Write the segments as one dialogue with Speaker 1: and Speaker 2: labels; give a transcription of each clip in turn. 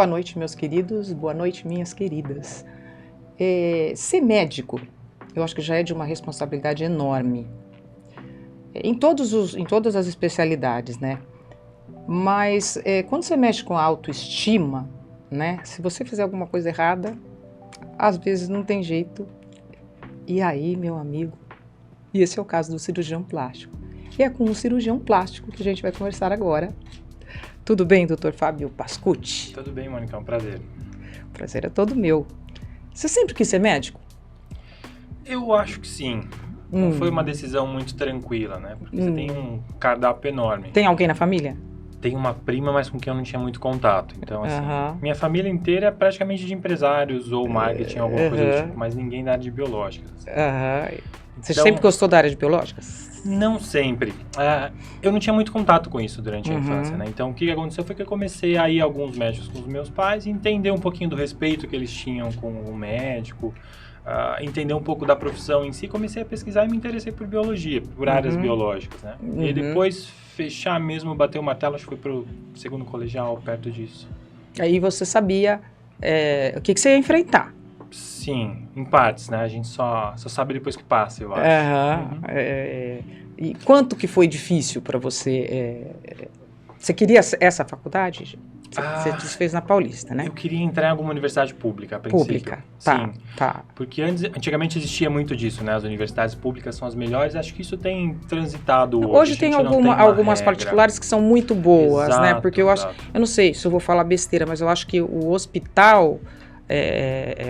Speaker 1: Boa noite, meus queridos. Boa noite, minhas queridas. Ser médico, eu acho que já é de uma responsabilidade enorme. Em todas as especialidades, né? Mas quando você mexe com a autoestima, né? Se você fizer alguma coisa errada, às vezes não tem jeito. E aí, meu amigo, e esse é o caso do cirurgião plástico. E é com um cirurgião plástico que a gente vai conversar agora. Tudo bem, doutor Fábio Pascucci?
Speaker 2: Tudo bem, Mônica, é um prazer.
Speaker 1: O prazer é todo meu. Você sempre quis ser médico?
Speaker 2: Eu acho que sim. Não foi uma decisão muito tranquila, né? Porque você tem um cardápio enorme.
Speaker 1: Tem alguém na família?
Speaker 2: Tem uma prima, mas com quem eu não tinha muito contato. Então, assim, minha família inteira é praticamente de empresários ou marketing, alguma coisa do tipo, mas ninguém da área de biológicas.
Speaker 1: Você sempre gostou da área de biológicas?
Speaker 2: Não sempre. Eu não tinha muito contato com isso durante a infância, né? Então, o que aconteceu foi que eu comecei a ir a alguns médicos com os meus pais e entender um pouquinho do respeito que eles tinham com o médico, entender um pouco da profissão em si. Comecei a pesquisar e me interessei por biologia, por áreas biológicas, né? E depois, fechar mesmo, bater o martelo, acho que foi pro segundo colegial, perto disso. Aí
Speaker 1: você sabia o que você ia enfrentar?
Speaker 2: Sim, em partes, né? A gente só sabe depois que passa, eu acho.
Speaker 1: E quanto que foi difícil para você? Você queria essa faculdade? Você fez na Paulista, né?
Speaker 2: Eu queria entrar em alguma universidade pública, a princípio.
Speaker 1: Pública,
Speaker 2: sim.
Speaker 1: Tá.
Speaker 2: Porque antigamente existia muito disso, né? As universidades públicas são as melhores. Acho que isso tem transitado hoje.
Speaker 1: Hoje tem algumas particulares que são muito boas,
Speaker 2: exato,
Speaker 1: né? Porque eu não sei se eu vou falar besteira, mas eu acho que o hospital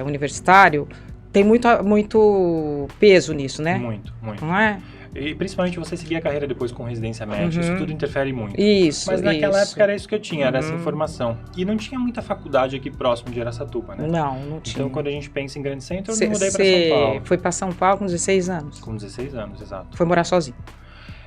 Speaker 1: universitário tem muito peso nisso, né?
Speaker 2: Muito.
Speaker 1: Não é?
Speaker 2: E principalmente você seguir a carreira depois com residência médica, isso tudo interfere muito.
Speaker 1: Mas
Speaker 2: naquela época era isso que eu tinha, era essa informação. E não tinha muita faculdade aqui próximo de Araçatuba, né?
Speaker 1: Não tinha.
Speaker 2: Então, quando a gente pensa em grande centro, eu me mudei para São Paulo.
Speaker 1: Você foi para São Paulo com 16 anos?
Speaker 2: Com 16 anos, exato.
Speaker 1: Foi morar sozinho?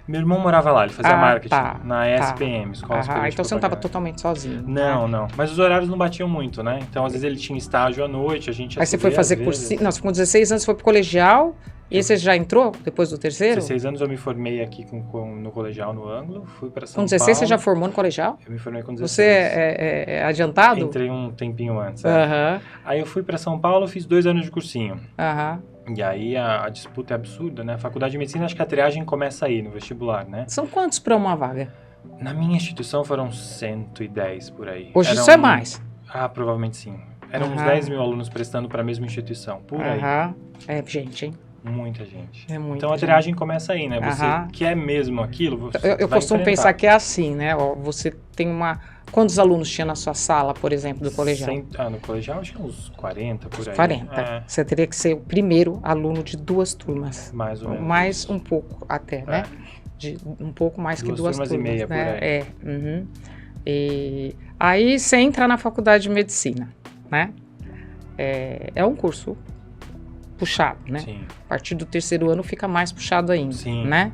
Speaker 2: Meu irmão morava lá, ele fazia marketing na SPM, Escola Superior de
Speaker 1: então você não estava
Speaker 2: Propaganda.
Speaker 1: totalmente sozinho.
Speaker 2: Não. Mas os horários não batiam muito, né? Então, às vezes ele tinha estágio à noite, a gente...
Speaker 1: Aí você foi fazer cursinho... Não, com 16 anos você foi pro colegial, e você já entrou depois do terceiro?
Speaker 2: 16 anos eu me formei aqui no colegial no Ângulo, fui para São Paulo.
Speaker 1: Com 16 você já formou no colegial?
Speaker 2: Eu me formei com 16.
Speaker 1: Você é adiantado?
Speaker 2: Entrei um tempinho antes. Aí eu fui para São Paulo, fiz 2 anos de cursinho. E aí a disputa é absurda, né? A faculdade de medicina, acho que a triagem começa aí, no vestibular, né?
Speaker 1: São quantos para uma vaga?
Speaker 2: Na minha instituição foram 110 por aí.
Speaker 1: Hoje isso é mais?
Speaker 2: Provavelmente sim. Eram uns 10 mil alunos prestando para a mesma instituição, por aí.
Speaker 1: É gente, hein?
Speaker 2: Muita gente.
Speaker 1: Então
Speaker 2: a triagem começa aí, né? Você quer mesmo aquilo,
Speaker 1: Eu costumo pensar que é assim, né? Você tem Quantos alunos tinha na sua sala, por exemplo, do colegial?
Speaker 2: No colegial acho que uns 40 por aí.
Speaker 1: 40. Você teria que ser o primeiro aluno de 2 turmas.
Speaker 2: Mais ou menos.
Speaker 1: Mais um pouco até, né? Um pouco mais que 2 turmas.
Speaker 2: 2 turmas e meia,
Speaker 1: né?
Speaker 2: por aí.
Speaker 1: E aí você entra na faculdade de medicina, né? É um curso puxado, né?
Speaker 2: Sim.
Speaker 1: A partir do terceiro ano fica mais puxado ainda, né?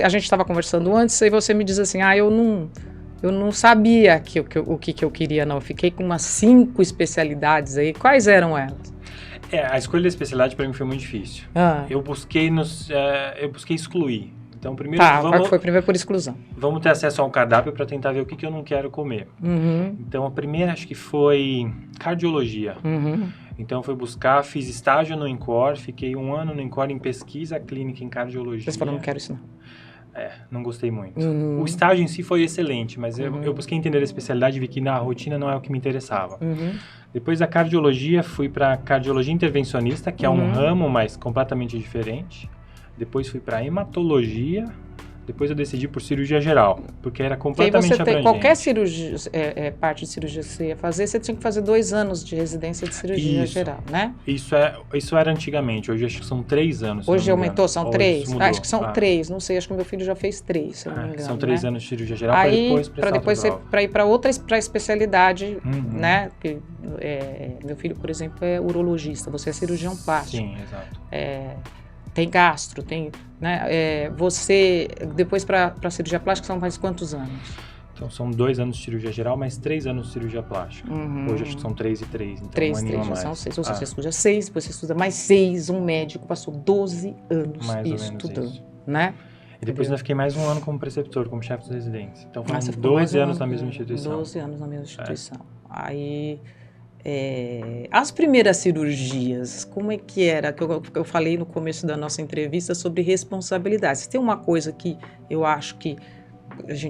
Speaker 1: A gente estava conversando antes e você me diz assim, eu não sabia o que eu queria, não. Eu fiquei com umas 5 especialidades aí. Quais eram elas?
Speaker 2: A escolha da especialidade para mim foi muito difícil. Eu busquei excluir. Então, primeiro
Speaker 1: foi primeiro por exclusão.
Speaker 2: Vamos ter acesso a um cardápio para tentar ver o que eu não quero comer. Então, a primeira acho que foi cardiologia. Então, fiz estágio no INCOR, fiquei 1 ano no INCOR em pesquisa clínica em cardiologia.
Speaker 1: Você falou, não quero isso não.
Speaker 2: Não gostei muito. O estágio em si foi excelente, mas eu busquei entender a especialidade e vi que na rotina não é o que me interessava. Depois da cardiologia, fui para cardiologia intervencionista, que é um ramo, mas completamente diferente. Depois fui para hematologia. Depois eu decidi por cirurgia geral, porque era completamente abrangente.
Speaker 1: Qualquer cirurgia, parte de cirurgia que você ia fazer, você tinha que fazer 2 anos de residência de cirurgia geral, né?
Speaker 2: Isso era antigamente, hoje acho que são 3 anos.
Speaker 1: Hoje aumentou, são 3?
Speaker 2: Acho
Speaker 1: que são 3, não sei, acho que meu filho já fez 3, se eu não me engano.
Speaker 2: São 3 anos de cirurgia geral,
Speaker 1: para depois para ir para outra especialidade, né? Porque, meu filho, por exemplo, é urologista, você é cirurgião plástico.
Speaker 2: Sim, exato.
Speaker 1: Tem gastro, tem, né? Você, depois para cirurgia plástica, são mais quantos anos?
Speaker 2: Então, são 2 anos de cirurgia geral, mais 3 anos de cirurgia plástica. Hoje, acho que são 3 e 3, então
Speaker 1: 3
Speaker 2: um aninho a mais.
Speaker 1: São 6. Ou seja, você estuda 6, depois você estuda mais 6. Um médico passou 12 anos
Speaker 2: mais
Speaker 1: estudando, né?
Speaker 2: E depois eu fiquei mais um ano como preceptor, como chefe dos residentes. Então foram
Speaker 1: Você ficou mais
Speaker 2: 12
Speaker 1: um
Speaker 2: anos
Speaker 1: ano,
Speaker 2: na mesma instituição.
Speaker 1: 12 anos na mesma instituição. Aí, as primeiras cirurgias, como é que era? Que eu falei no começo da nossa entrevista sobre responsabilidade. Se tem uma coisa que eu acho que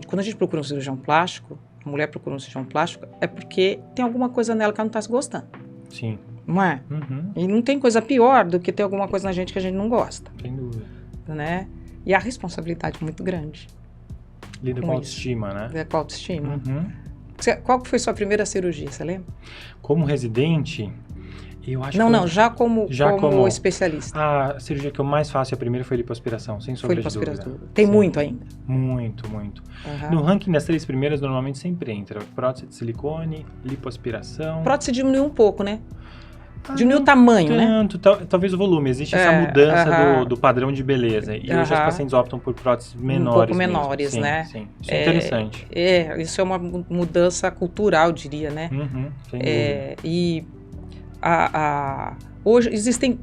Speaker 1: quando a gente procura um cirurgião plástico, a mulher procura um cirurgião plástico, é porque tem alguma coisa nela que ela não está se gostando.
Speaker 2: Sim.
Speaker 1: Não é?
Speaker 2: Uhum.
Speaker 1: E não tem coisa pior do que ter alguma coisa na gente que a gente não gosta.
Speaker 2: Sem dúvida.
Speaker 1: Né? E a responsabilidade é muito grande.
Speaker 2: Lida com autoestima, né?
Speaker 1: É com autoestima.
Speaker 2: Uhum.
Speaker 1: Qual foi sua primeira cirurgia, você lembra?
Speaker 2: Como residente, eu acho
Speaker 1: já como especialista.
Speaker 2: A cirurgia que eu mais faço, a primeira foi lipoaspiração, sem sombra de dúvida.
Speaker 1: Tem muito ainda?
Speaker 2: Muito, muito.
Speaker 1: Uhum.
Speaker 2: No ranking das 3 primeiras, normalmente sempre entra prótese de silicone, lipoaspiração.
Speaker 1: Prótese diminuiu um pouco, né? Diminuiu o tamanho, né?
Speaker 2: Talvez o volume. Existe essa mudança do padrão de beleza. E hoje os pacientes optam por próteses menores. Um pouco
Speaker 1: menores,
Speaker 2: mesmo.
Speaker 1: né?
Speaker 2: Sim, isso é interessante.
Speaker 1: Isso é uma mudança cultural, diria, né?
Speaker 2: Uhum, sem dúvida.
Speaker 1: E hoje existem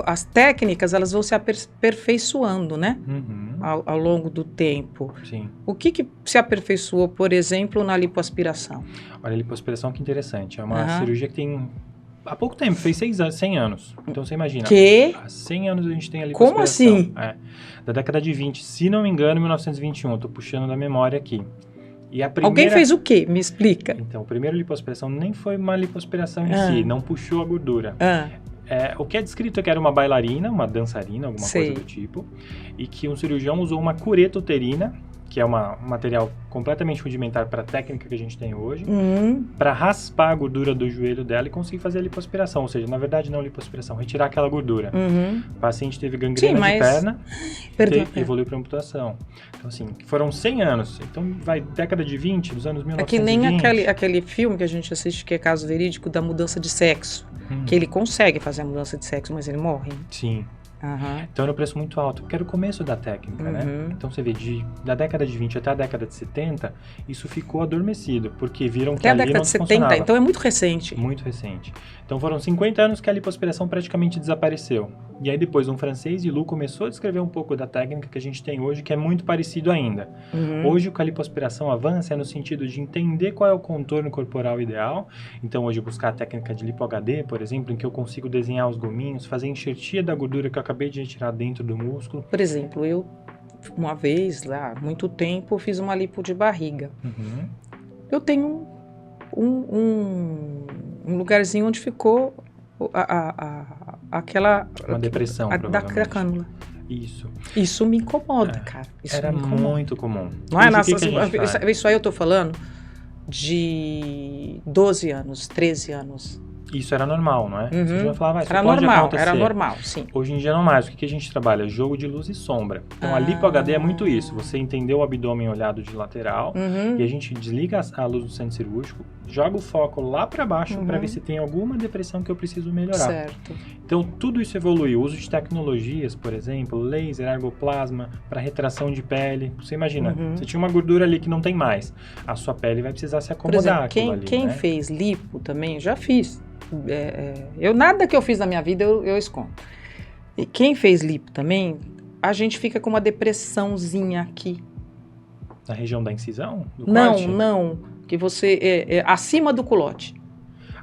Speaker 1: as técnicas, elas vão se aperfeiçoando, né?
Speaker 2: Uhum.
Speaker 1: Ao longo do tempo.
Speaker 2: Sim.
Speaker 1: O que se aperfeiçoou, por exemplo, na lipoaspiração?
Speaker 2: Olha, a lipoaspiração que interessante. É uma cirurgia que tem... Há pouco tempo, fez 100 anos. Então você imagina. Há 100 anos a gente tem a lipoaspiração.
Speaker 1: Como assim?
Speaker 2: Da década de 20, se não me engano, 1921. Eu tô puxando da memória aqui. E a primeira...
Speaker 1: Alguém fez o quê? Me explica.
Speaker 2: Então, a primeira lipoaspiração nem foi uma lipoaspiração em si, não puxou a gordura. O que é descrito é que era uma bailarina, uma dançarina, alguma coisa do tipo, e que um cirurgião usou uma cureta uterina, que é um material completamente rudimentar para a técnica que a gente tem hoje, para raspar a gordura do joelho dela e conseguir fazer a lipoaspiração. Ou seja, na verdade não lipoaspiração, retirar aquela gordura. O paciente teve gangrena de perna e evoluiu para amputação. Então, assim, foram 100 anos. Então, vai década de 20, dos anos 1920.
Speaker 1: É que nem aquele filme que a gente assiste, que é Caso Verídico, da mudança de sexo. Que ele consegue fazer a mudança de sexo, mas ele morre.
Speaker 2: Sim. Então era um preço muito alto, porque era o começo da técnica, né? Então você vê, da década de 20 até a década de 70, isso ficou adormecido, porque viram que ali não funcionava. Até a década de 70,
Speaker 1: então é muito recente.
Speaker 2: Muito recente. Então foram 50 anos que a lipoaspiração praticamente desapareceu. E aí depois um francês, Ilou, começou a descrever um pouco da técnica que a gente tem hoje, que é muito parecido ainda. Hoje o que a lipoaspiração avança é no sentido de entender qual é o contorno corporal ideal. Então hoje buscar a técnica de lipo HD, por exemplo, em que eu consigo desenhar os gominhos, fazer enxertia da gordura que eu acabei de retirar dentro do músculo.
Speaker 1: Por exemplo, eu uma vez, lá, há muito tempo, fiz uma lipo de barriga. Eu tenho um lugarzinho onde ficou aquela...
Speaker 2: Uma depressão, provavelmente.
Speaker 1: Da cânula. Isso me incomoda, cara. Isso
Speaker 2: era
Speaker 1: me incomoda.
Speaker 2: Muito comum.
Speaker 1: Não é? Isso aí eu tô falando de 12 anos, 13 anos.
Speaker 2: Isso era normal, não é? Você já falava, isso
Speaker 1: era
Speaker 2: pode
Speaker 1: normal,
Speaker 2: acontecer.
Speaker 1: Era normal, sim.
Speaker 2: Hoje em dia não mais. O que a gente trabalha? Jogo de luz e sombra. Então a lipo HD é muito isso. Você entendeu o abdômen olhado de lateral e a gente desliga a luz do centro cirúrgico, joga o foco lá para baixo para ver se tem alguma depressão que eu preciso melhorar.
Speaker 1: Certo.
Speaker 2: Então tudo isso evoluiu. O uso de tecnologias, por exemplo, laser, ergoplasma, para retração de pele. Você imagina, você tinha uma gordura ali que não tem mais. A sua pele vai precisar se acomodar.
Speaker 1: Por exemplo, quem fez lipo também, eu já fiz. Nada que eu fiz na minha vida eu escondo. E quem fez lipo também, a gente fica com uma depressãozinha aqui.
Speaker 2: Na região da incisão? Do corte?
Speaker 1: Não. Que você acima do culote.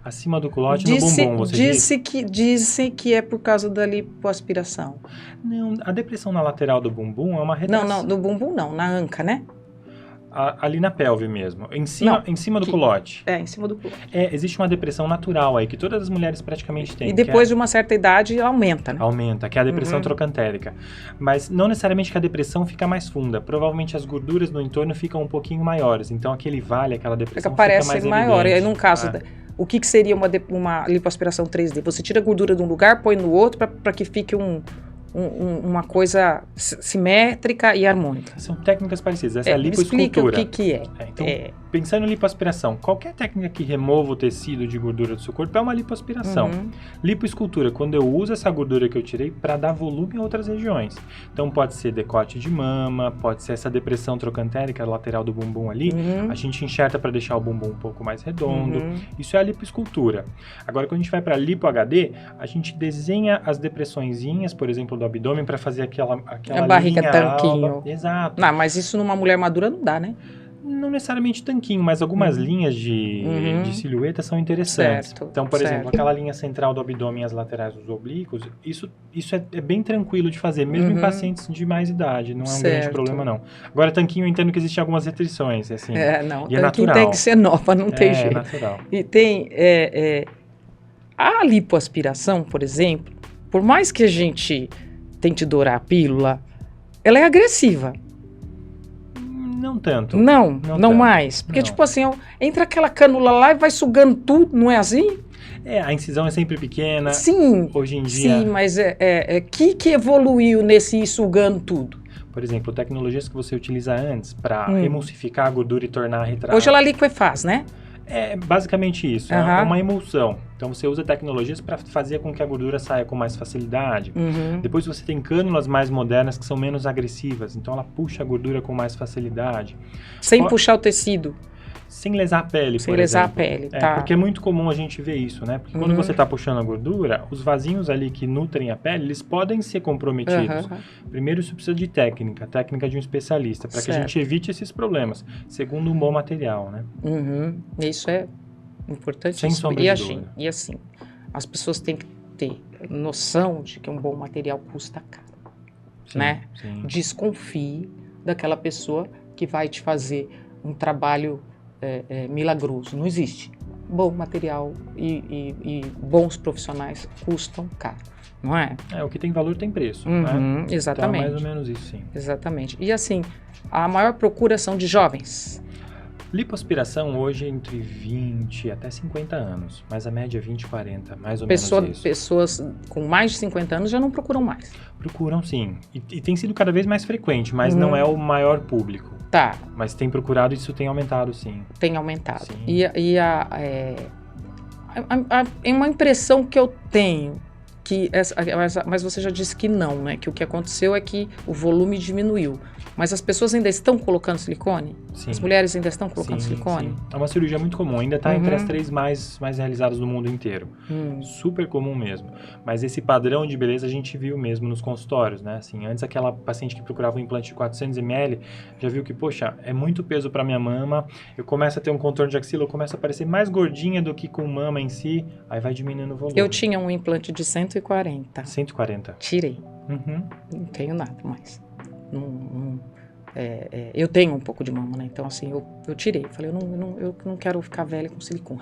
Speaker 2: Acima do culote no bumbum, você disse?
Speaker 1: Dizem que é por causa da lipoaspiração.
Speaker 2: Não, a depressão na lateral do bumbum é uma retração.
Speaker 1: Não, do bumbum não, na anca, né?
Speaker 2: Ali na pelve mesmo, em cima do culote.
Speaker 1: Em cima do culote.
Speaker 2: Existe uma depressão natural aí, que todas as mulheres praticamente têm.
Speaker 1: E depois de uma certa idade, aumenta, né?
Speaker 2: Aumenta, que é a depressão trocantérica. Mas não necessariamente que a depressão fica mais funda. Provavelmente as gorduras no entorno ficam um pouquinho maiores. Então aquele vale, aquela depressão fica mais evidente. Parece maior.
Speaker 1: E aí, num caso, o que seria uma lipoaspiração 3D? Você tira a gordura de um lugar, põe no outro, para que fique uma coisa simétrica e harmônica.
Speaker 2: São técnicas parecidas. Essa é a lipoescultura.
Speaker 1: Explica o que é.
Speaker 2: Então, pensando em lipoaspiração, qualquer técnica que remova o tecido de gordura do seu corpo é uma lipoaspiração. Lipoescultura, quando eu uso essa gordura que eu tirei para dar volume a outras regiões. Então, pode ser decote de mama, pode ser essa depressão trocantérica lateral do bumbum ali. A gente enxerta para deixar o bumbum um pouco mais redondo. Isso é a lipoescultura. Agora, quando a gente vai para lipo HD, a gente desenha as depressõezinhas, por exemplo, do do abdômen para fazer aquela
Speaker 1: A barriga
Speaker 2: linha
Speaker 1: tanquinho.
Speaker 2: alta. Exato.
Speaker 1: Não, mas isso numa mulher madura não dá, né?
Speaker 2: Não necessariamente tanquinho, mas algumas linhas de silhueta são interessantes.
Speaker 1: Certo,
Speaker 2: Então, por exemplo,
Speaker 1: certo.
Speaker 2: aquela linha central do abdômen e as laterais dos oblíquos, isso é bem tranquilo de fazer, mesmo em pacientes de mais idade, não é um grande
Speaker 1: Certo.
Speaker 2: problema, não. Agora, tanquinho, eu entendo que existem algumas restrições, assim.
Speaker 1: Não,
Speaker 2: E é
Speaker 1: tanquinho
Speaker 2: natural.
Speaker 1: tem que ser nova, não tem jeito.
Speaker 2: É natural.
Speaker 1: E tem a lipoaspiração, por exemplo, por mais que a gente tente dourar a pílula, ela é agressiva.
Speaker 2: Não tanto.
Speaker 1: Não
Speaker 2: tanto.
Speaker 1: mais. Porque,
Speaker 2: Não.
Speaker 1: tipo assim, entra aquela cânula lá e vai sugando tudo, não é assim?
Speaker 2: A incisão é sempre pequena.
Speaker 1: Sim.
Speaker 2: Hoje em dia...
Speaker 1: Sim, mas que evoluiu nesse ir sugando tudo?
Speaker 2: Por exemplo, tecnologias que você utiliza antes para emulsificar a gordura e tornar retrato.
Speaker 1: Hoje ela liquefaz, né?
Speaker 2: É basicamente isso, é uma emulsão. Então você usa tecnologias para fazer com que a gordura saia com mais facilidade. Depois você tem cânulas mais modernas que são menos agressivas, então ela puxa a gordura com mais facilidade.
Speaker 1: Sem puxar o tecido.
Speaker 2: Sem lesar a pele,
Speaker 1: Sem lesar a pele, tá.
Speaker 2: Porque é muito comum a gente ver isso, né? Porque quando você está puxando a gordura, os vasinhos ali que nutrem a pele, eles podem ser comprometidos. Primeiro, isso precisa de técnica de um especialista, para que a gente evite esses problemas. Segundo, um bom material, né?
Speaker 1: Isso é importantíssimo.
Speaker 2: Sem sombra de dúvida.
Speaker 1: E assim, as pessoas têm que ter noção de que um bom material custa caro, né?
Speaker 2: Sim.
Speaker 1: Desconfie daquela pessoa que vai te fazer um trabalho milagroso. Não existe. Bom material e bons profissionais custam caro, não é?
Speaker 2: O que tem valor tem preço, né?
Speaker 1: Exatamente.
Speaker 2: Então, mais ou menos isso, sim.
Speaker 1: Exatamente. E assim, a maior procura são de jovens.
Speaker 2: Lipoaspiração hoje é entre 20 até 50 anos, mas a média é 20, 40, mais ou menos isso.
Speaker 1: Pessoas com mais de 50 anos já não procuram mais.
Speaker 2: Procuram sim, e tem sido cada vez mais frequente, mas não é o maior público.
Speaker 1: Tá.
Speaker 2: Mas tem procurado e isso tem aumentado, sim.
Speaker 1: Tem aumentado.
Speaker 2: Sim.
Speaker 1: É uma impressão que eu tenho, mas você já disse que não, né? Que o que aconteceu é que o volume diminuiu. Mas as pessoas ainda estão colocando silicone?
Speaker 2: Sim.
Speaker 1: As mulheres ainda estão colocando silicone?
Speaker 2: Sim. É uma cirurgia muito comum, ainda está entre as 3 mais realizadas no mundo inteiro. Super comum mesmo. Mas esse padrão de beleza a gente viu mesmo nos consultórios, né? Assim, antes aquela paciente que procurava um implante de 400 ml, já viu que, poxa, é muito peso para minha mama, eu começo a ter um contorno de axila, eu começo a parecer mais gordinha do que com mama em si, aí vai diminuindo o volume.
Speaker 1: Eu tinha um implante de 140.
Speaker 2: 140.
Speaker 1: Tirei. Não tenho nada mais. Eu tenho um pouco de mama, né? Então, assim, eu tirei. Falei, eu não quero ficar velha com silicone.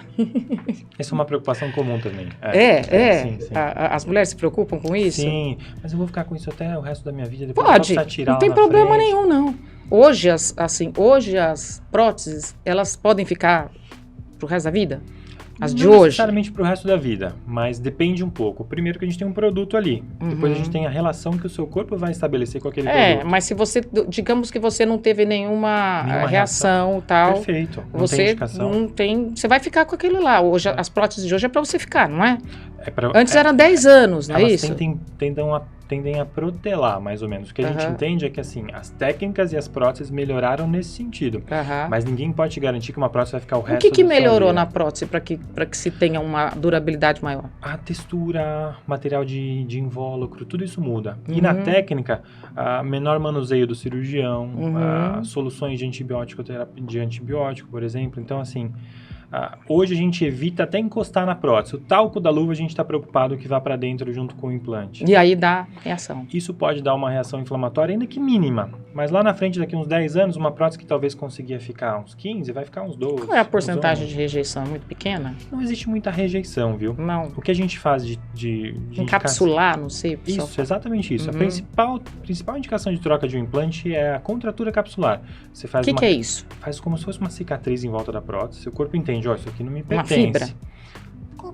Speaker 2: Essa é uma preocupação comum também.
Speaker 1: Sim.
Speaker 2: Sim.
Speaker 1: As mulheres se preocupam com isso?
Speaker 2: Sim, mas eu vou ficar com isso até o resto da minha vida. Depois
Speaker 1: Pode,
Speaker 2: eu posso tirar
Speaker 1: não tem problema nenhum, não. Hoje as próteses, elas podem ficar pro resto da vida? As de
Speaker 2: não
Speaker 1: hoje?
Speaker 2: necessariamente para o resto da vida, mas depende um pouco. Primeiro que a gente tem um produto ali, depois a gente tem a relação que o seu corpo vai estabelecer com aquele produto.
Speaker 1: Mas se você, digamos que você não teve nenhuma reação e tal.
Speaker 2: Perfeito, não
Speaker 1: você
Speaker 2: tem indicação.
Speaker 1: Não tem, você vai ficar com aquilo lá. Hoje, as próteses de hoje é para você ficar, não é?
Speaker 2: Antes
Speaker 1: eram 10 anos, não é isso?
Speaker 2: Tendem a protelar, mais ou menos. O que a gente entende é que, assim, as técnicas e as próteses melhoraram nesse sentido. Mas ninguém pode te garantir que uma prótese vai ficar o resto da sua vida.
Speaker 1: O que melhorou na prótese para que se tenha uma durabilidade maior?
Speaker 2: A textura, material de invólucro, tudo isso muda. E na técnica, menor manuseio do cirurgião, soluções de antibiótico, por exemplo. Então, assim... hoje a gente evita até encostar na prótese. O talco da luva a gente está preocupado que vá para dentro junto com o implante.
Speaker 1: E aí dá reação.
Speaker 2: Isso pode dar uma reação inflamatória, ainda que mínima. Mas lá na frente, daqui uns 10 anos, uma prótese que talvez conseguia ficar uns 15, vai ficar uns 12.
Speaker 1: Qual é a porcentagem de rejeição? É muito pequena?
Speaker 2: Não existe muita rejeição, viu?
Speaker 1: Não.
Speaker 2: O que a gente faz de
Speaker 1: encapsular, não sei.
Speaker 2: Isso, exatamente isso. A principal indicação de troca de um implante é a contratura capsular. Você faz
Speaker 1: que é isso?
Speaker 2: Faz como se fosse uma cicatriz em volta da prótese. Seu corpo entende, isso aqui não me pertence.
Speaker 1: Uma fibra?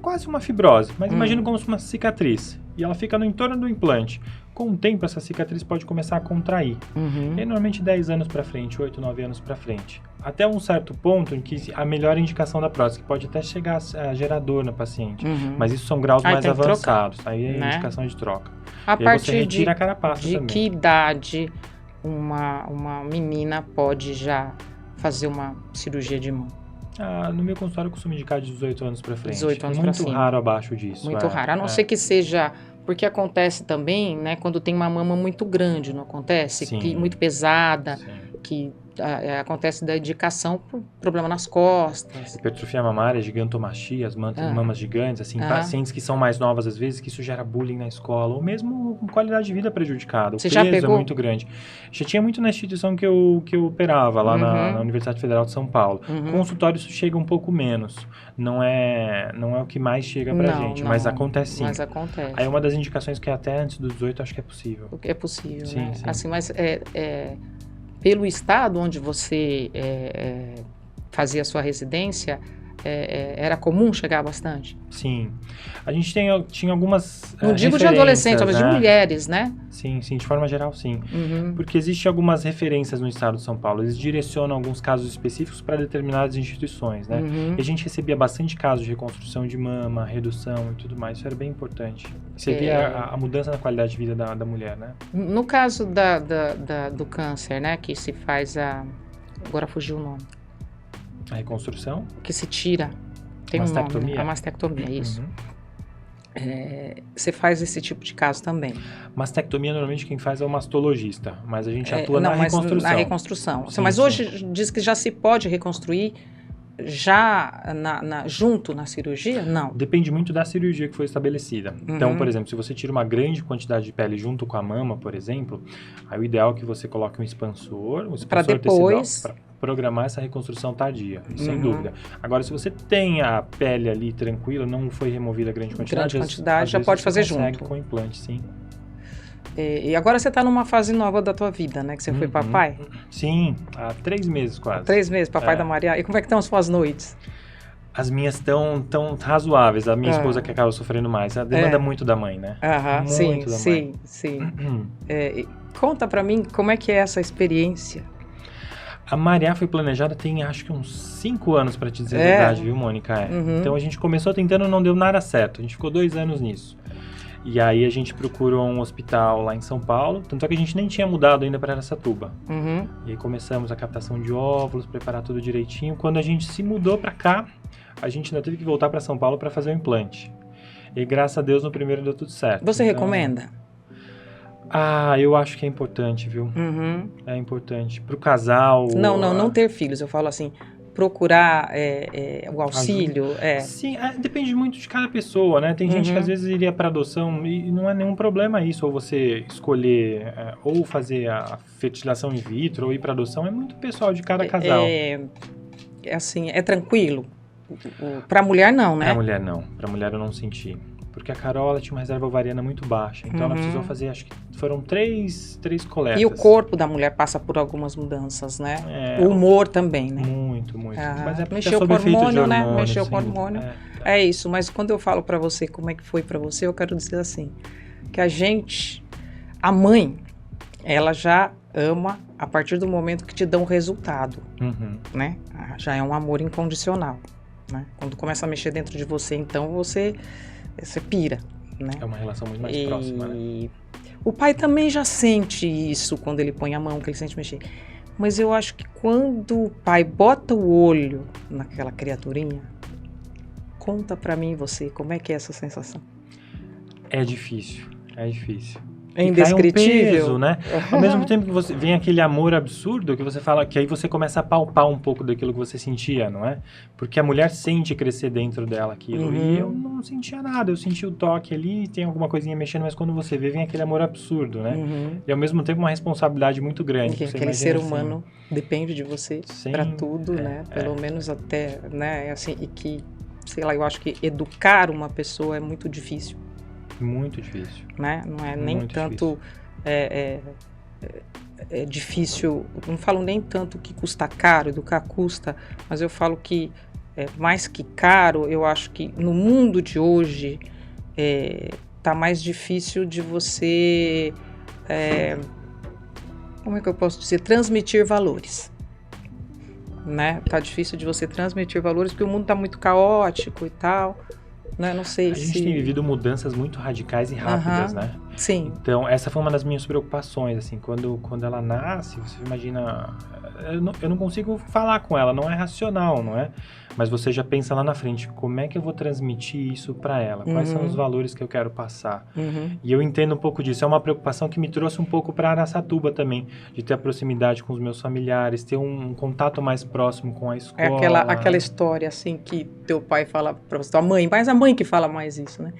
Speaker 2: Quase uma fibrose, mas imagina como se fosse uma cicatriz. E ela fica no entorno do implante. Com o tempo, essa cicatriz pode começar a contrair. E normalmente 10 anos para frente, 8, 9 anos para frente. Até um certo ponto em que a melhor indicação da prótese, que pode até chegar a gerar dor na paciente. Mas isso são graus mais avançados. Aí é indicação de troca.
Speaker 1: A partir
Speaker 2: você retira a carapaça
Speaker 1: de
Speaker 2: também.
Speaker 1: Que idade uma menina pode já fazer uma cirurgia de mão?
Speaker 2: No meu consultório eu costumo indicar de 18 anos para frente.
Speaker 1: 18 anos
Speaker 2: para cima. Muito raro abaixo disso.
Speaker 1: Muito raro. A não ser que seja Porque acontece também, né, quando tem uma mama muito grande, não acontece?
Speaker 2: Sim.
Speaker 1: Muito pesada,
Speaker 2: Sim.
Speaker 1: que acontece da indicação por problema nas costas.
Speaker 2: Hipertrofia mamária, gigantomastia, as mamas gigantes, assim, pacientes que são mais novas às vezes, que isso gera bullying na escola, ou mesmo com qualidade de vida prejudicada. O
Speaker 1: Você já
Speaker 2: peso
Speaker 1: pegou?
Speaker 2: é muito grande. Já tinha muito na instituição que eu operava, lá na Universidade Federal de São Paulo. Consultório isso chega um pouco menos. Não é o que mais chega pra gente, mas acontece sim.
Speaker 1: Mas acontece.
Speaker 2: Aí uma das indicações que até antes dos 18 acho que é possível.
Speaker 1: É possível,
Speaker 2: sim,
Speaker 1: né?
Speaker 2: Sim.
Speaker 1: Assim, mas pelo estado onde você fazia a sua residência, era comum chegar bastante?
Speaker 2: Sim. A gente tinha algumas
Speaker 1: não digo de adolescentes, mas de mulheres, né?
Speaker 2: Sim, de forma geral, sim. Porque existem algumas referências no estado de São Paulo. Eles direcionam alguns casos específicos para determinadas instituições, né? E a gente recebia bastante casos de reconstrução de mama, redução e tudo mais. Isso era bem importante. Você via a mudança na qualidade de vida da mulher, né?
Speaker 1: No caso do câncer, né? Que se faz agora fugiu o nome.
Speaker 2: A reconstrução?
Speaker 1: Que se tira. Tem
Speaker 2: mastectomia?
Speaker 1: Um nome, né? A mastectomia, isso. Você faz esse tipo de caso também?
Speaker 2: Mastectomia, normalmente, quem faz é o mastologista, mas a gente atua na reconstrução.
Speaker 1: Na reconstrução.
Speaker 2: Sim,
Speaker 1: mas
Speaker 2: sim.
Speaker 1: Hoje diz que já se pode reconstruir já junto na cirurgia? Não.
Speaker 2: Depende muito da cirurgia que foi estabelecida. Então, por exemplo, se você tira uma grande quantidade de pele junto com a mama, por exemplo, aí o ideal é que você coloque um expansor
Speaker 1: para depois
Speaker 2: para programar essa reconstrução tardia, sem dúvida. Agora, se você tem a pele ali tranquila, não foi removida a grande quantidade, às
Speaker 1: já
Speaker 2: vezes
Speaker 1: pode fazer
Speaker 2: você consegue
Speaker 1: junto.
Speaker 2: Com implante, sim.
Speaker 1: E agora você está numa fase nova da tua vida, né? Que você foi papai?
Speaker 2: Sim, há 3 meses quase.
Speaker 1: 3 meses, papai da Maria. E como é que estão as suas noites?
Speaker 2: As minhas estão tão razoáveis. A minha esposa que acaba sofrendo mais. Ela demanda muito da mãe, né? Muito da mãe.
Speaker 1: Sim. Conta pra mim como é que é essa experiência.
Speaker 2: A Maria foi planejada tem, acho que uns 5 anos, pra te dizer a verdade, viu, Mônica? Então a gente começou tentando, não deu nada certo. A gente ficou 2 anos nisso. E aí a gente procurou um hospital lá em São Paulo, tanto é que a gente nem tinha mudado ainda para Araçatuba. E aí começamos a captação de óvulos, preparar tudo direitinho. Quando a gente se mudou para cá, a gente ainda teve que voltar para São Paulo para fazer o implante. E graças a Deus no primeiro deu tudo certo.
Speaker 1: Você recomenda?
Speaker 2: Eu acho que é importante, viu? É importante. Pro casal...
Speaker 1: Não ter filhos, eu falo assim... procurar o auxílio.
Speaker 2: Sim, depende muito de cada pessoa, né? Tem gente que às vezes iria para adoção e não é nenhum problema isso, ou você escolher ou fazer a fertilização in vitro ou ir para adoção, é muito pessoal de cada casal.
Speaker 1: Assim, é tranquilo? Para mulher não, né?
Speaker 2: Para mulher não, para mulher eu não senti. Porque a Carol, ela tinha uma reserva ovariana muito baixa. Então, ela precisou fazer, acho que foram 3 coletas.
Speaker 1: E o corpo da mulher passa por algumas mudanças, né? O humor também, né?
Speaker 2: Muito. Mas
Speaker 1: mexeu com hormônio, né? Mexeu com hormônio. É isso. Mas quando eu falo pra você como é que foi pra você, eu quero dizer assim, que a mãe, ela já ama a partir do momento que te dá um resultado, né? Já é um amor incondicional, né? Quando começa a mexer dentro de você, então você pira, né? É
Speaker 2: uma relação muito mais próxima, né?
Speaker 1: O pai também já sente isso quando ele põe a mão, que ele sente mexer. Mas eu acho que quando o pai bota o olho naquela criaturinha, conta pra mim você, como é que é essa sensação?
Speaker 2: É difícil.
Speaker 1: É indescritível.
Speaker 2: Cai um peso, né? Ao mesmo tempo que você vem aquele amor absurdo que você fala, que aí você começa a palpar um pouco daquilo que você sentia, não é? Porque a mulher sente crescer dentro dela aquilo. E eu não sentia nada, eu senti o toque ali, tem alguma coisinha mexendo, mas quando você vê, vem aquele amor absurdo, né? E ao mesmo tempo uma responsabilidade muito grande.
Speaker 1: Porque aquele ser humano depende de você pra tudo, né? Pelo menos até, né? Assim, e que, sei lá, eu acho que educar uma pessoa é muito difícil.
Speaker 2: Muito difícil.
Speaker 1: Né? Não é nem tanto é difícil, não falo nem tanto que custa caro, educar custa, mas eu falo que mais que caro, eu acho que no mundo de hoje tá mais difícil de você, como é que eu posso dizer, transmitir valores. Né? Tá difícil de você transmitir valores porque o mundo tá muito caótico e tal. Não sei
Speaker 2: a gente tem vivido mudanças muito radicais e rápidas, né?
Speaker 1: Sim.
Speaker 2: Então, essa foi uma das minhas preocupações, assim, quando ela nasce, você imagina, eu não consigo falar com ela, não é racional, não é? Mas você já pensa lá na frente, como é que eu vou transmitir isso para ela? Quais são os valores que eu quero passar? E eu entendo um pouco disso, é uma preocupação que me trouxe um pouco para Araçatuba também, de ter a proximidade com os meus familiares, ter um contato mais próximo com a escola.
Speaker 1: É aquela história, assim, que teu pai fala para você, tua mãe, mas a mãe que fala mais isso, né?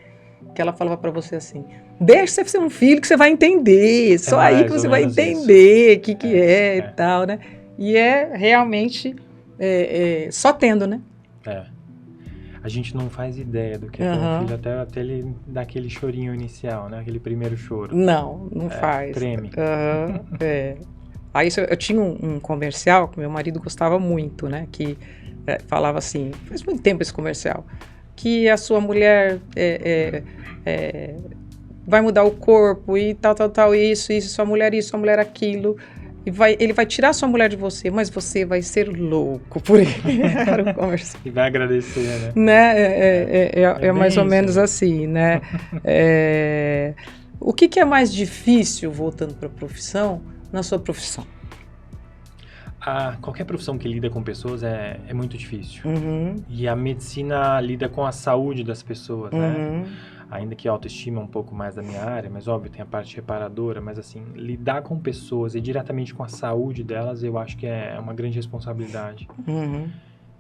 Speaker 1: Que ela falava para você assim, deixa você ser um filho que você vai entender, só aí que você vai entender o que é e tal, né? E é realmente só tendo, né?
Speaker 2: A gente não faz ideia do que é ter um filho até ele dar aquele chorinho inicial, né? Aquele primeiro choro.
Speaker 1: Não faz.
Speaker 2: Treme.
Speaker 1: Aí eu tinha um comercial que meu marido gostava muito, né? Que falava assim, faz muito tempo esse comercial, que a sua mulher vai mudar o corpo e tal, isso, sua mulher isso, sua mulher aquilo. E ele vai tirar sua mulher de você, mas você vai ser louco por ele. Era o comercial.
Speaker 2: E vai agradecer,
Speaker 1: né? É mais ou menos assim, né? O que é mais difícil, voltando para a profissão, na sua profissão?
Speaker 2: Qualquer profissão que lida com pessoas é muito difícil. E a medicina lida com a saúde das pessoas, né? Ainda que a autoestima é um pouco mais da minha área, mas óbvio, tem a parte reparadora, mas assim, lidar com pessoas e diretamente com a saúde delas, eu acho que é uma grande responsabilidade.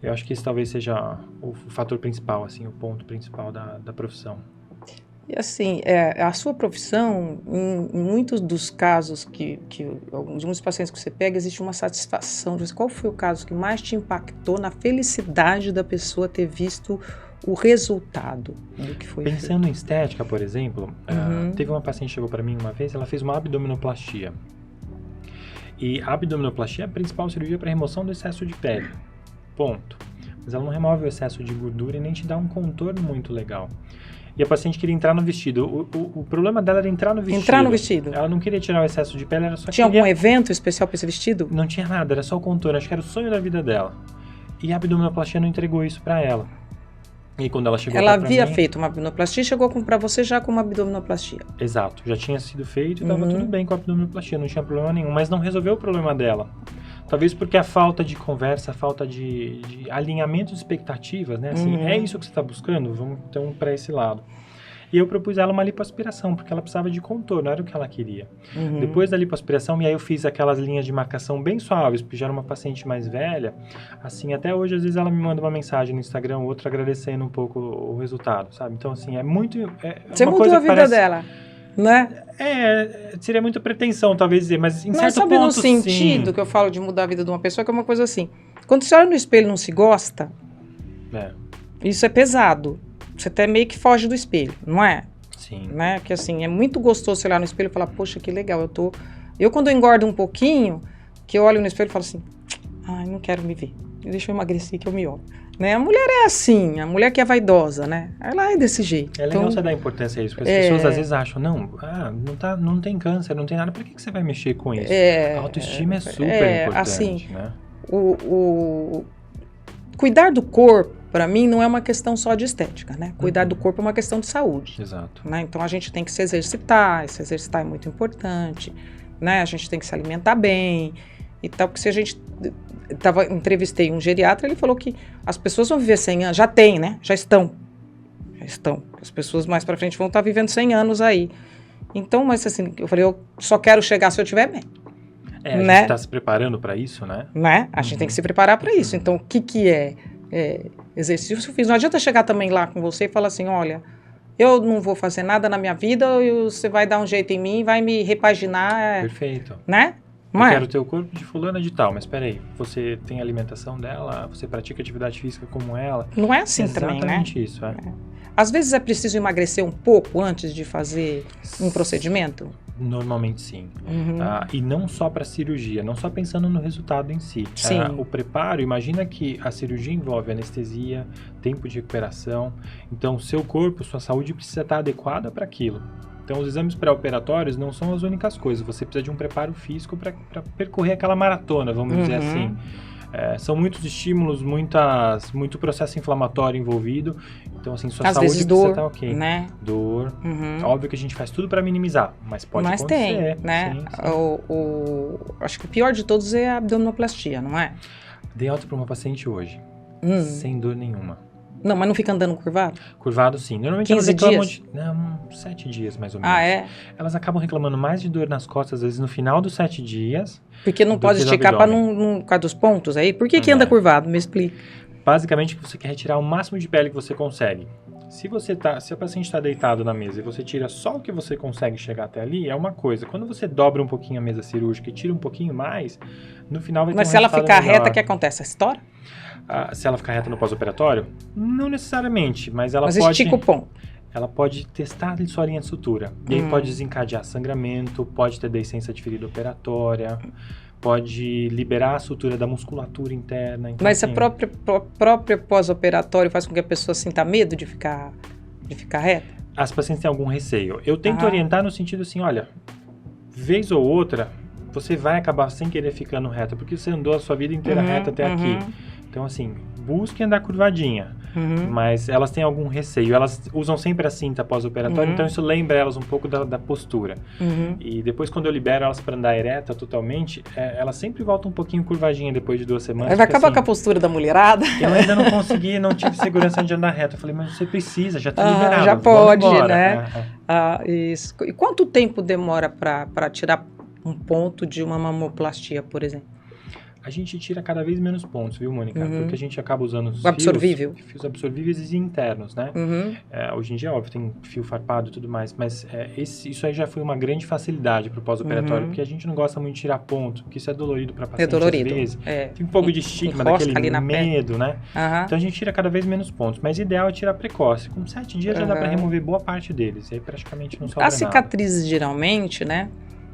Speaker 2: Eu acho que esse talvez seja o fator principal, assim, o ponto principal da profissão.
Speaker 1: E assim, a sua profissão, em muitos dos casos de alguns pacientes que você pega, existe uma satisfação. Qual foi o caso que mais te impactou na felicidade da pessoa ter visto o resultado do que foi
Speaker 2: Pensando
Speaker 1: feito?
Speaker 2: em estética, por exemplo, teve uma paciente que chegou para mim uma vez, ela fez uma abdominoplastia. E a abdominoplastia é a principal cirurgia para remoção do excesso de pele. Ponto. Mas ela não remove o excesso de gordura e nem te dá um contorno muito legal. E a paciente queria entrar no vestido. O problema dela era entrar no vestido.
Speaker 1: Entrar no vestido?
Speaker 2: Ela não queria tirar o excesso de pele, ela só
Speaker 1: Tinha algum evento especial para esse vestido?
Speaker 2: Não tinha nada, era só o contorno. Acho que era o sonho da vida dela. E a abdominoplastia não entregou isso para ela. E quando ela chegou
Speaker 1: ela
Speaker 2: pra
Speaker 1: havia
Speaker 2: mim,
Speaker 1: feito uma abdominoplastia e chegou para você já com uma abdominoplastia.
Speaker 2: Exato, já tinha sido feito e estava tudo bem com a abdominoplastia, não tinha problema nenhum, mas não resolveu o problema dela. Talvez porque a falta de conversa, a falta de alinhamento de expectativas, né? Assim, é isso que você está buscando? Vamos então para esse lado. E eu propus a ela uma lipoaspiração, porque ela precisava de contorno, era o que ela queria. Depois da lipoaspiração, e aí eu fiz aquelas linhas de marcação bem suaves, porque já era uma paciente mais velha. Assim, até hoje, às vezes ela me manda uma mensagem no Instagram, outra agradecendo um pouco o resultado, sabe? Então, assim, é muito...
Speaker 1: Você mudou a vida dela, né?
Speaker 2: Seria muita pretensão, talvez dizer, mas em certo
Speaker 1: sabe
Speaker 2: ponto,
Speaker 1: no sentido
Speaker 2: sim.
Speaker 1: que eu falo de mudar a vida de uma pessoa, que é uma coisa assim, quando você olha no espelho e não se gosta, isso é pesado. Você até meio que foge do espelho, não é?
Speaker 2: Sim.
Speaker 1: Né? Que assim, é muito gostoso você olhar no espelho e falar, poxa, que legal, eu quando eu engordo um pouquinho, que eu olho no espelho e falo assim, ai, não quero me ver, deixa eu emagrecer que eu me olho. Né? A mulher é assim, a mulher que é vaidosa, né? Ela é desse jeito.
Speaker 2: É legal você dar importância a isso, porque as pessoas às vezes acham, não tem câncer, não tem nada, por que você vai mexer com isso? A autoestima é super importante,
Speaker 1: assim,
Speaker 2: né?
Speaker 1: Cuidar do corpo, para mim, não é uma questão só de estética, né? Cuidar do corpo é uma questão de saúde.
Speaker 2: Exato.
Speaker 1: Né? Então, a gente tem que se exercitar é muito importante, né? A gente tem que se alimentar bem e tal, porque se a gente... entrevistei um geriatra, ele falou que as pessoas vão viver 100 anos, já tem, né? Já estão. As pessoas mais para frente vão estar vivendo 100 anos aí. Então, mas assim, eu falei, eu só quero chegar se eu tiver bem.
Speaker 2: A gente está se preparando para isso, né?
Speaker 1: A gente tem que se preparar para isso. Então, o que é exercício físico? Não adianta chegar também lá com você e falar assim, olha, eu não vou fazer nada na minha vida, você vai dar um jeito em mim, vai me repaginar.
Speaker 2: Perfeito.
Speaker 1: Né?
Speaker 2: Eu quero ter o corpo de fulana de tal, mas peraí, você tem a alimentação dela, você pratica atividade física como ela?
Speaker 1: Não é assim também, né?
Speaker 2: Exatamente isso,
Speaker 1: Às vezes é preciso emagrecer um pouco antes de fazer um procedimento?
Speaker 2: Normalmente sim. E não só para cirurgia, não só pensando no resultado em si.
Speaker 1: Sim.
Speaker 2: O preparo, imagina que a cirurgia envolve anestesia, tempo de recuperação. Então, o seu corpo, sua saúde precisa estar adequada para aquilo. Então, os exames pré-operatórios não são as únicas coisas. Você precisa de um preparo físico para percorrer aquela maratona, vamos dizer assim. São muitos estímulos, muito processo inflamatório envolvido. Então, assim, sua
Speaker 1: Às
Speaker 2: saúde
Speaker 1: vezes
Speaker 2: precisa
Speaker 1: dor,
Speaker 2: estar ok.
Speaker 1: né?
Speaker 2: Dor. Óbvio que a gente faz tudo para minimizar, mas pode
Speaker 1: Mas
Speaker 2: acontecer.
Speaker 1: tem, né?
Speaker 2: Sim, sim.
Speaker 1: Acho que o pior de todos é a abdominoplastia, não é?
Speaker 2: Dei alta para uma paciente hoje, sem dor nenhuma.
Speaker 1: Não, mas não fica andando curvado?
Speaker 2: Curvado, sim. Normalmente
Speaker 1: 15
Speaker 2: elas reclamam
Speaker 1: dias?
Speaker 2: de 7 dias, mais ou menos.
Speaker 1: Ah, é?
Speaker 2: Elas acabam reclamando mais de dor nas costas, às vezes no final dos 7 dias.
Speaker 1: Porque não pode esticar para não por causa dos pontos aí? Por que anda curvado? Me explica.
Speaker 2: Basicamente, você quer retirar o máximo de pele que você consegue. Se a paciente está deitado na mesa e você tira só o que você consegue chegar até ali, é uma coisa. Quando você dobra um pouquinho a mesa cirúrgica e tira um pouquinho mais, no final vai ter
Speaker 1: Mas
Speaker 2: um
Speaker 1: se ela
Speaker 2: resultado
Speaker 1: ficar
Speaker 2: melhor.
Speaker 1: reta, o que acontece? Essa história?
Speaker 2: Se ela ficar reta no pós-operatório? Não necessariamente, mas ela pode...
Speaker 1: Mas estica o ponto.
Speaker 2: Ela pode testar sua linha de sutura. E aí pode desencadear sangramento, pode ter deiscência de ferida operatória, pode liberar a sutura da musculatura interna. Então,
Speaker 1: mas
Speaker 2: assim,
Speaker 1: a própria pós-operatório faz com que a pessoa sinta medo de ficar reta?
Speaker 2: As pacientes têm algum receio. Eu tento orientar no sentido assim, olha, vez ou outra, você vai acabar sem querer ficando reta, porque você andou a sua vida inteira reta até aqui. Então, assim, busque andar curvadinha. Mas elas têm algum receio. Elas usam sempre a cinta pós-operatório, então isso lembra elas um pouco da postura. E depois, quando eu libero elas para andar ereta totalmente, elas sempre voltam um pouquinho curvadinha depois de 2 semanas.
Speaker 1: Vai acabar
Speaker 2: assim,
Speaker 1: com a postura da mulherada?
Speaker 2: Eu ainda não consegui, não tive segurança de andar reta. Eu falei, mas você precisa, já tá liberado.
Speaker 1: Já pode,
Speaker 2: embora.
Speaker 1: né? Isso. E quanto tempo demora para tirar um ponto de uma mamoplastia, por exemplo?
Speaker 2: A gente tira cada vez menos pontos, viu, Mônica? Porque a gente acaba usando os fios absorvíveis e internos, né? Hoje em dia, óbvio, tem fio farpado e tudo mais, mas isso aí já foi uma grande facilidade para o pós-operatório, porque a gente não gosta muito de tirar ponto, porque isso é dolorido para paciente às vezes. Tem um pouco de estigma, daquele medo, né? Então a gente tira cada vez menos pontos, mas o ideal é tirar precoce. Com 7 dias já dá para remover boa parte deles, e aí praticamente não sobra nada.
Speaker 1: As cicatrizes, geralmente, né?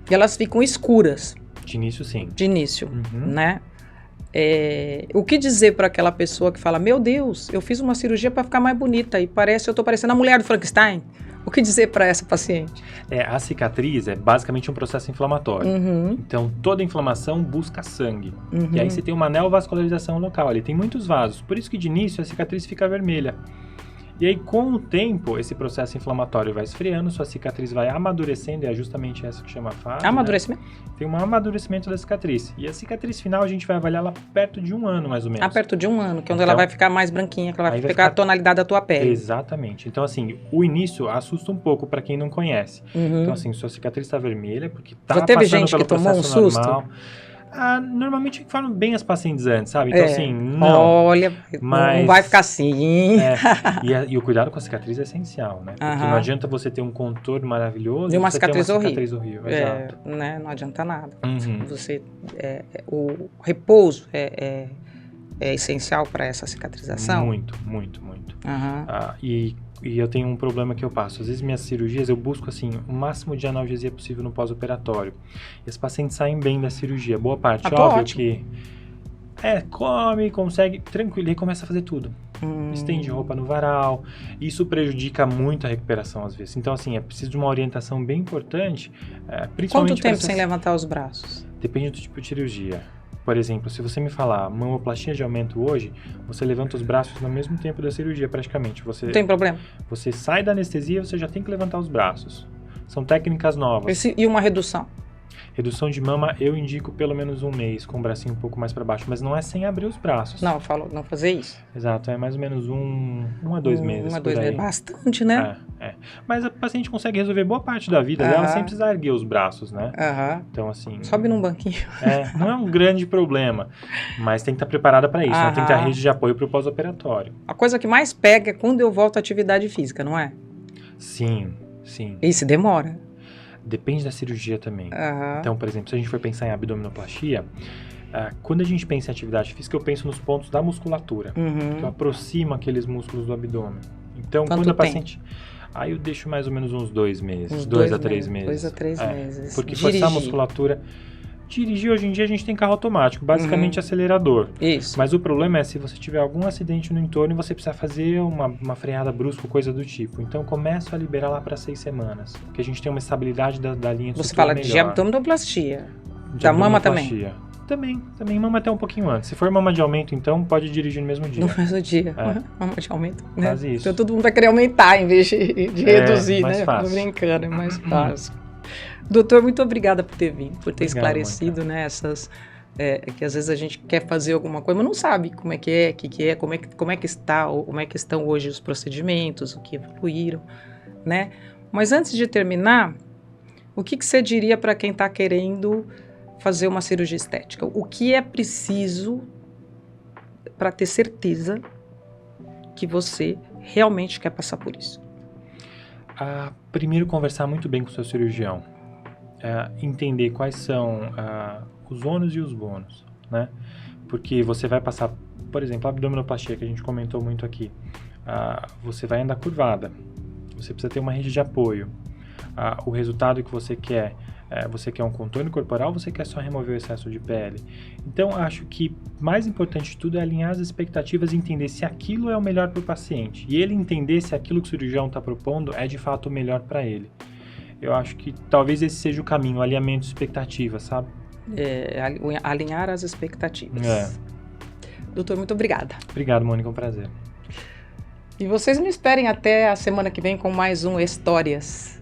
Speaker 1: Elas ficam escuras.
Speaker 2: De início, sim.
Speaker 1: De início, né? O que dizer para aquela pessoa que fala, meu Deus, eu fiz uma cirurgia para ficar mais bonita e eu tô parecendo a mulher do Frankenstein? O que dizer para essa paciente?
Speaker 2: A cicatriz é basicamente um processo inflamatório. Então, toda inflamação busca sangue. E aí você tem uma neovascularização local ali. Tem muitos vasos. Por isso que de início a cicatriz fica vermelha. E aí, com o tempo, esse processo inflamatório vai esfriando, sua cicatriz vai amadurecendo, e é justamente essa que chama a fase.
Speaker 1: Amadurecimento?
Speaker 2: Né? Tem um amadurecimento da cicatriz. E a cicatriz final, a gente vai avaliar ela perto de 1 ano, mais ou menos.
Speaker 1: Perto de 1 ano, que é onde ela vai ficar mais branquinha, que ela vai ficar a tonalidade da tua pele.
Speaker 2: Exatamente. Então, assim, o início assusta um pouco para quem não conhece. Então, assim, sua cicatriz está vermelha, porque tá
Speaker 1: já teve
Speaker 2: passando
Speaker 1: gente
Speaker 2: pelo
Speaker 1: que tomou um
Speaker 2: processo
Speaker 1: susto?
Speaker 2: normal. Normalmente informam bem as pacientes antes, sabe? Então, assim, não.
Speaker 1: Olha, não vai ficar assim.
Speaker 2: E o cuidado com a cicatriz é essencial, né? Porque não adianta você ter um contorno maravilhoso
Speaker 1: e uma
Speaker 2: você
Speaker 1: cicatriz
Speaker 2: ter uma
Speaker 1: horrível.
Speaker 2: cicatriz horrível. Exato.
Speaker 1: Né? Não adianta nada. O repouso é essencial para essa cicatrização?
Speaker 2: Muito, muito, muito. E eu tenho um problema que eu passo. Às vezes minhas cirurgias eu busco assim o máximo de analgesia possível no pós-operatório. E as pacientes saem bem da cirurgia. Boa parte, óbvio ótimo. Que come, consegue, tranquilo, e começa a fazer tudo. Estende roupa no varal. Isso prejudica muito a recuperação às vezes. Então assim, é preciso de uma orientação bem importante. Principalmente
Speaker 1: quanto tempo sem levantar os braços?
Speaker 2: Depende do tipo de cirurgia. Por exemplo, se você me falar mamoplastia de aumento hoje, você levanta os braços no mesmo tempo da cirurgia, praticamente. Não
Speaker 1: tem problema.
Speaker 2: Você sai da anestesia, você já tem que levantar os braços. São técnicas novas.
Speaker 1: E uma redução?
Speaker 2: Redução de mama, eu indico pelo menos 1 mês, com o bracinho um pouco mais para baixo, mas não é sem abrir os braços.
Speaker 1: Não, eu falo não fazer isso.
Speaker 2: Exato, é mais ou menos 1 a 2 meses.
Speaker 1: 1 a 2 meses, bastante, né?
Speaker 2: Mas a paciente consegue resolver boa parte da vida dela sem precisar erguer os braços, né? Então, assim...
Speaker 1: Sobe num banquinho.
Speaker 2: Não é um grande problema, mas tem que estar preparada para isso, né? Tem que ter a rede de apoio para o pós-operatório.
Speaker 1: A coisa que mais pega é quando eu volto à atividade física, não é?
Speaker 2: Sim, sim.
Speaker 1: Isso demora.
Speaker 2: Depende da cirurgia também. Então, por exemplo, se a gente for pensar em abdominoplastia, quando a gente pensa em atividade física, eu penso nos pontos da musculatura, que eu aproximo aqueles músculos do abdômen. Então, quando a paciente... Aí eu deixo mais ou menos uns 2 meses, 2 a 3 meses.
Speaker 1: 2 a 3 meses.
Speaker 2: Porque forçar a musculatura... Dirigir hoje em dia a gente tem carro automático, basicamente acelerador.
Speaker 1: Isso.
Speaker 2: Mas o problema é se você tiver algum acidente no entorno e você precisar fazer uma freada brusca, coisa do tipo. Então começa a liberar lá para 6 semanas, que a gente tem uma estabilidade da linha de
Speaker 1: Você fala
Speaker 2: melhor.
Speaker 1: de abdominoplastia, da mama também.
Speaker 2: Também mama até um pouquinho antes. Se for mama de aumento, então, pode dirigir no mesmo dia.
Speaker 1: No mesmo dia, mama de aumento, né?
Speaker 2: Faz isso.
Speaker 1: Então todo mundo vai querer aumentar em vez de reduzir,
Speaker 2: mais
Speaker 1: né?
Speaker 2: fácil.
Speaker 1: Tô brincando, é mais fácil. Doutor, muito obrigada por ter vindo, por ter esclarecido, né, essas... que às vezes a gente quer fazer alguma coisa, mas não sabe como é que é, como é que estão hoje os procedimentos, o que evoluíram, né? Mas antes de terminar, o que você diria para quem está querendo fazer uma cirurgia estética? O que é preciso para ter certeza que você realmente quer passar por isso?
Speaker 2: Primeiro, conversar muito bem com o seu cirurgião. Entender quais são os ônus e os bônus, né? Porque você vai passar, por exemplo, a abdominoplastia, que a gente comentou muito aqui. Você vai andar curvada. Você precisa ter uma rede de apoio. O resultado que você quer um contorno corporal, você quer só remover o excesso de pele. Então, acho que mais importante de tudo é alinhar as expectativas e entender se aquilo é o melhor para o paciente. E ele entender se aquilo que o cirurgião está propondo é de fato o melhor para ele. Eu acho que talvez esse seja o caminho, o alinhamento de expectativas, sabe?
Speaker 1: Alinhar as expectativas. Doutor, muito obrigada.
Speaker 2: Obrigado, Mônica, é um prazer.
Speaker 1: E vocês me esperem até a semana que vem com mais um Histórias.